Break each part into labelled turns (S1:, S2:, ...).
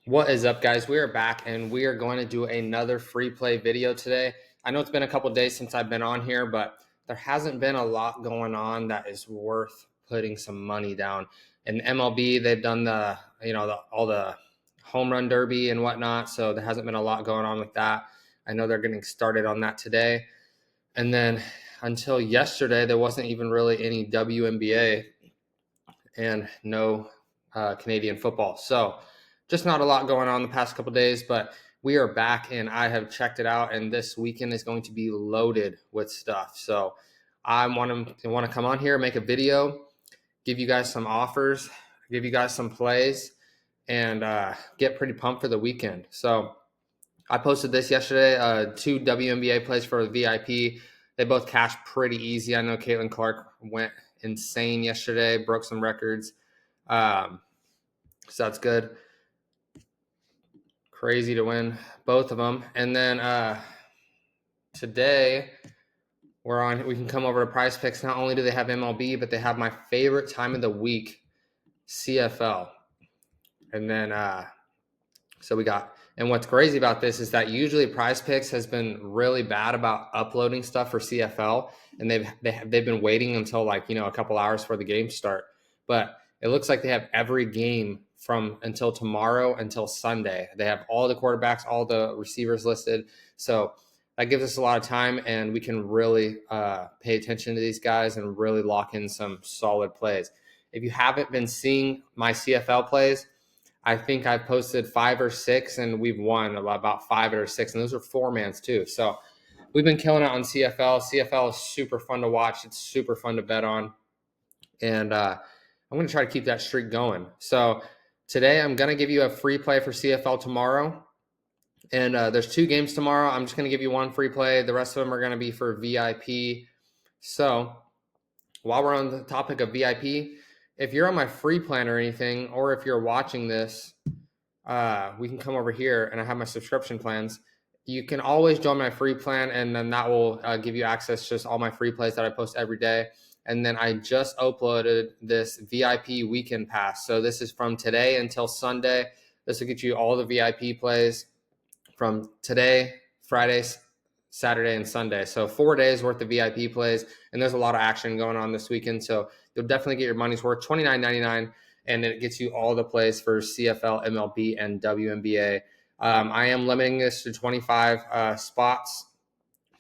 S1: What is up, guys? We are back and we are going to do another free play video today. I know it's been a couple days since I've been on here, but there hasn't been a lot going on that is worth putting some money down. In MLB, they've done all the home run derby and whatnot, so there hasn't been a lot going on with that. I know they're getting started on that today. And then until yesterday, there wasn't even really any WNBA and no Canadian football. So just not a lot going on the past couple days, but we are back and I have checked it out, and this weekend is going to be loaded with stuff. So I want to come on here, make a video, give you guys some offers, give you guys some plays, and get pretty pumped for the weekend. So I posted this yesterday, two WNBA plays for the VIP. They both cashed pretty easy. I know Caitlin Clark went insane yesterday, broke some records. So that's good. Crazy to win both of them. And then today we can come over to Prize Picks. Not only do they have MLB, but they have my favorite time of the week, CFL. And then and what's crazy about this is that usually Prize Picks has been really bad about uploading stuff for CFL, and they've been waiting until a couple hours for the game start. But it looks like they have every game from until tomorrow until Sunday. They have all the quarterbacks, all the receivers listed. So that gives us a lot of time, and we can really pay attention to these guys and really lock in some solid plays. If you haven't been seeing my CFL plays, I think I've posted 5 or 6, and we've won about 5 or 6, and those are 4-mans too. So we've been killing it on CFL. CFL is super fun to watch. It's super fun to bet on, and I'm going to try to keep that streak going. So today I'm going to give you a free play for CFL tomorrow, and there's 2 games tomorrow. I'm just going to give you one free play. The rest of them are going to be for VIP. So while we're on the topic of VIP, if you're on my free plan or anything, or if you're watching this, we can come over here and I have my subscription plans. You can always join my free plan, and then that will give you access to just all my free plays that I post every day. And then I just uploaded this VIP weekend pass. So this is from today until Sunday. This will get you all the VIP plays from today, Friday, Saturday, and Sunday. So 4 days worth of VIP plays, and there's a lot of action going on this weekend. So you'll definitely get your money's worth. $29.99, and it gets you all the plays for CFL, MLB, and WNBA. I am limiting this to 25 spots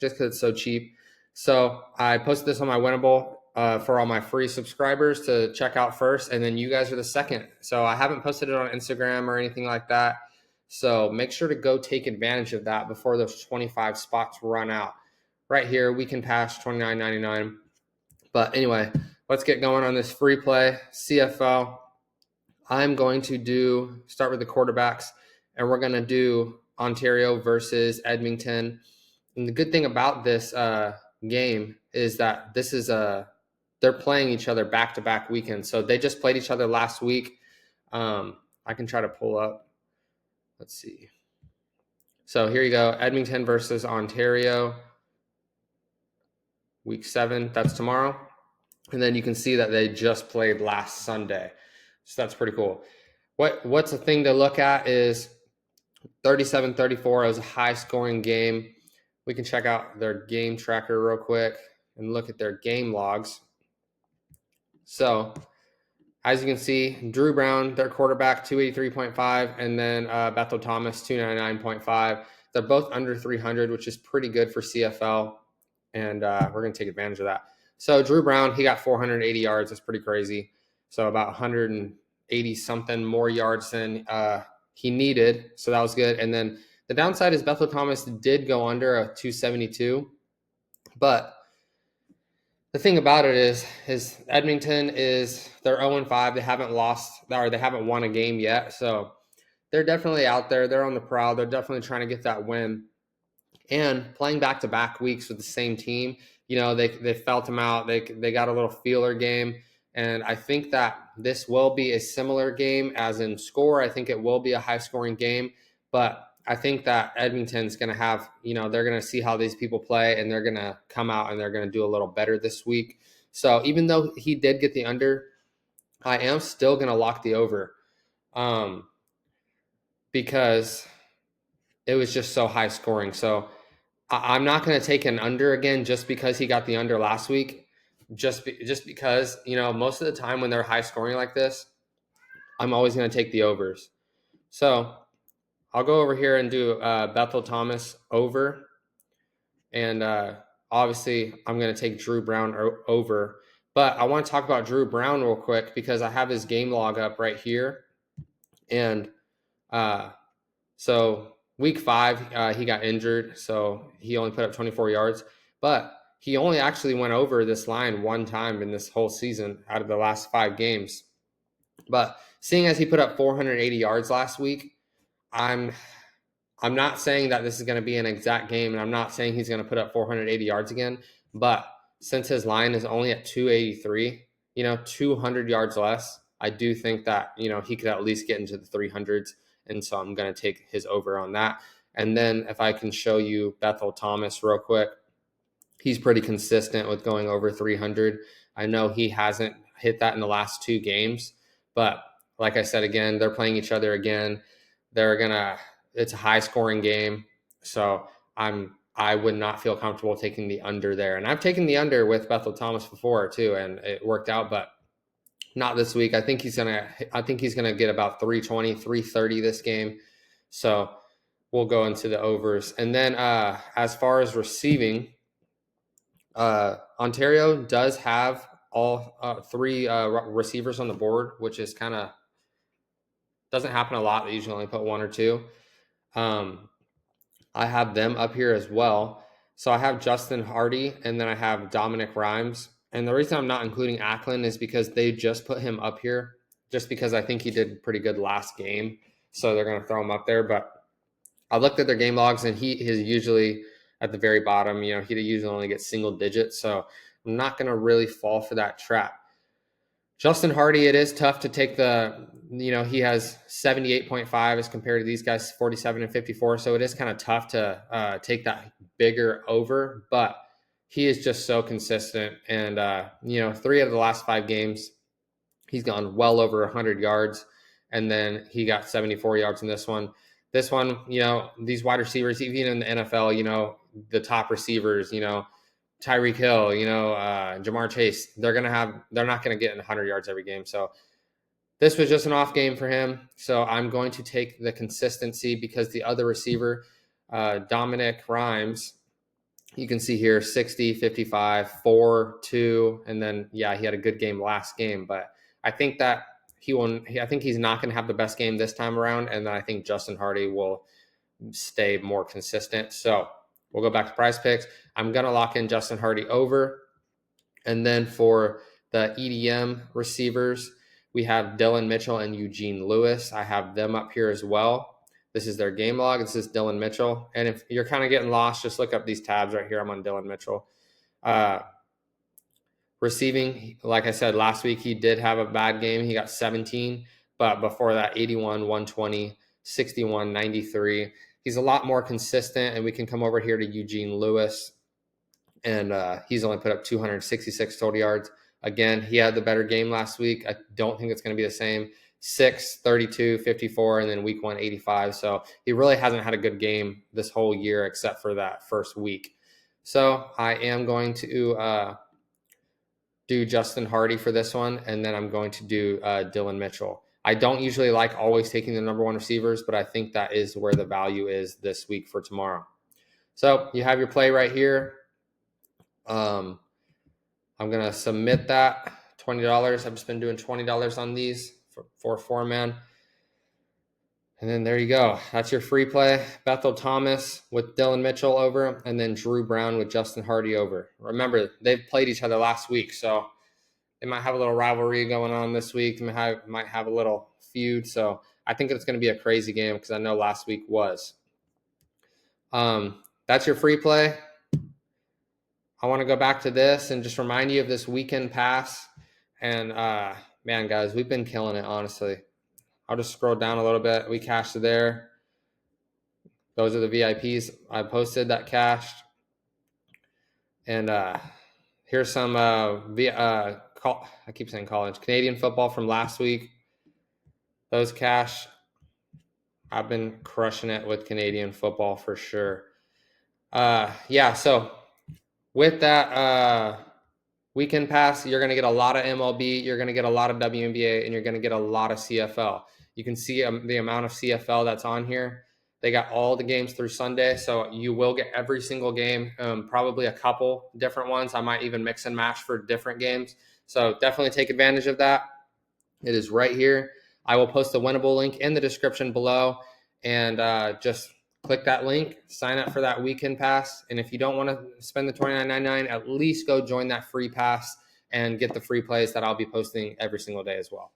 S1: just because it's so cheap. So I posted this on my Winible for all my free subscribers to check out first, and then you guys are the second. So I haven't posted it on Instagram or anything like that. So make sure to go take advantage of that before those 25 spots run out. Right here, we can pass $29.99. But anyway, let's get going on this free play CFL. I'm going to start with the quarterbacks, and we're going to do Ontario versus Edmonton. And the good thing about this game is that they're playing each other back-to-back weekends. So they just played each other last week. I can try to pull up. Let's see. So here you go. Edmonton versus Ontario. Week 7. That's tomorrow. And then you can see that they just played last Sunday. So that's pretty cool. What's a thing to look at is 37-34. It was a high-scoring game. We can check out their game tracker real quick and look at their game logs. So as you can see, Drew Brown, their quarterback, 283.5, and then Bethel Thomas, 299.5. They're both under 300, which is pretty good for CFL, and we're going to take advantage of that. So Drew Brown, he got 480 yards. That's pretty crazy. So about 180-something more yards than he needed, so that was good. And then the downside is Bethel Thomas did go under a 272, but the thing about it is Edmonton they're 0-5. They haven't lost, or they haven't won a game yet. So they're definitely out there. They're on the prowl. They're definitely trying to get that win. And playing back-to-back weeks with the same team, they felt them out. They got a little feeler game. And I think that this will be a similar game as in score. I think it will be a high-scoring game. But I think that Edmonton's going to have, they're going to see how these people play, and they're going to come out and they're going to do a little better this week. So even though he did get the under, I am still going to lock the over. because it was just so high scoring. So I'm not going to take an under again just because he got the under last week. Just because, most of the time when they're high scoring like this, I'm always going to take the overs. So I'll go over here and do Bethel Thomas over. And obviously, I'm going to take Drew Brown over. But I want to talk about Drew Brown real quick because I have his game log up right here. And so week 5, he got injured. So he only put up 24 yards. But he only actually went over this line one time in this whole season out of the last 5 games. But seeing as he put up 480 yards last week, I'm not saying that this is going to be an exact game, and I'm not saying he's going to put up 480 yards again. But since his line is only at 283, 200 yards less, I do think that, he could at least get into the 300s. And so I'm going to take his over on that. And then if I can show you Bethel Thomas real quick, he's pretty consistent with going over 300. I know he hasn't hit that in the last 2 games, but like I said, again, they're playing each other again. It's a high scoring game. So I would not feel comfortable taking the under there. And I've taken the under with Bethel Thomas before too, and it worked out, but not this week. I think he's gonna get about 320, 330 this game. So we'll go into the overs. And then as far as receiving, Ontario does have all 3 receivers on the board, which is kind of doesn't happen a lot. They usually only put 1 or 2. I have them up here as well. So I have Justin Hardy, and then I have Dominic Rhymes. And the reason I'm not including Ackland is because they just put him up here just because I think he did pretty good last game. So they're going to throw him up there. But I looked at their game logs, and he is usually at the very bottom. He usually only gets single digits. So I'm not going to really fall for that trap. Justin Hardy, it is tough to take he has 78.5 as compared to these guys, 47 and 54. So it is kind of tough to take that bigger over, but he is just so consistent. And, 3 out of the last 5 games, he's gone well over 100 yards. And then he got 74 yards in this one. This one, these wide receivers, even in the NFL, the top receivers, Tyreek Hill, Jamar Chase, they're not going to get in 100 yards every game. So this was just an off game for him. So I'm going to take the consistency because the other receiver, Dominic Rhymes, you can see here 60, 55, 4, 2, and then he had a good game last game. But I think that I think he's not going to have the best game this time around, and then I think Justin Hardy will stay more consistent. So we'll go back to prize picks. I'm going to lock in Justin Hardy over. And then for the EDM receivers, we have Dylan Mitchell and Eugene Lewis. I have them up here as well. This is their game log. This is Dylan Mitchell. And if you're kind of getting lost, just look up these tabs right here. I'm on Dylan Mitchell. Receiving, like I said, last week he did have a bad game. He got 17. But before that, 81, 120, 61, 93. He's a lot more consistent, and we can come over here to Eugene Lewis, and he's only put up 266 total yards. Again, he had the better game last week. I don't think it's going to be the same. 6, 32, 54, and then week 1, 85. So he really hasn't had a good game this whole year except for that first week. So I am going to do Justin Hardy for this one, and then I'm going to do Dylan Mitchell. I don't usually like always taking the number 1 receivers, but I think that is where the value is this week for tomorrow. So you have your play right here. I'm going to submit that $20. I've just been doing $20 on these for 4-man. And then there you go. That's your free play. Bethel Thomas with Dylan Mitchell over, and then Drew Brown with Justin Hardy over. Remember, they've played each other last week, so they might have a little rivalry going on this week. They might have a little feud. So I think it's going to be a crazy game because I know last week was. That's your free play. I want to go back to this and just remind you of this weekend pass. And, man, guys, we've been killing it, honestly. I'll just scroll down a little bit. We cashed there. Those are the VIPs I posted that cashed. And here's some I keep saying college. Canadian football from last week. Those cash. I've been crushing it with Canadian football for sure. Yeah, so with that weekend pass, you're going to get a lot of MLB, you're going to get a lot of WNBA, and you're going to get a lot of CFL. You can see the amount of CFL that's on here. They got all the games through Sunday, so you will get every single game, probably a couple different ones. I might even mix and match for different games. So definitely take advantage of that. It is right here. I will post the Winible link in the description below, and just click that link, sign up for that weekend pass. And if you don't want to spend the $29.99, at least go join that free pass and get the free plays that I'll be posting every single day as well.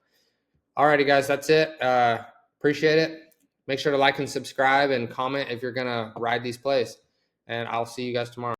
S1: Alrighty, guys, that's it. Appreciate it. Make sure to like and subscribe and comment if you're going to ride these plays. And I'll see you guys tomorrow.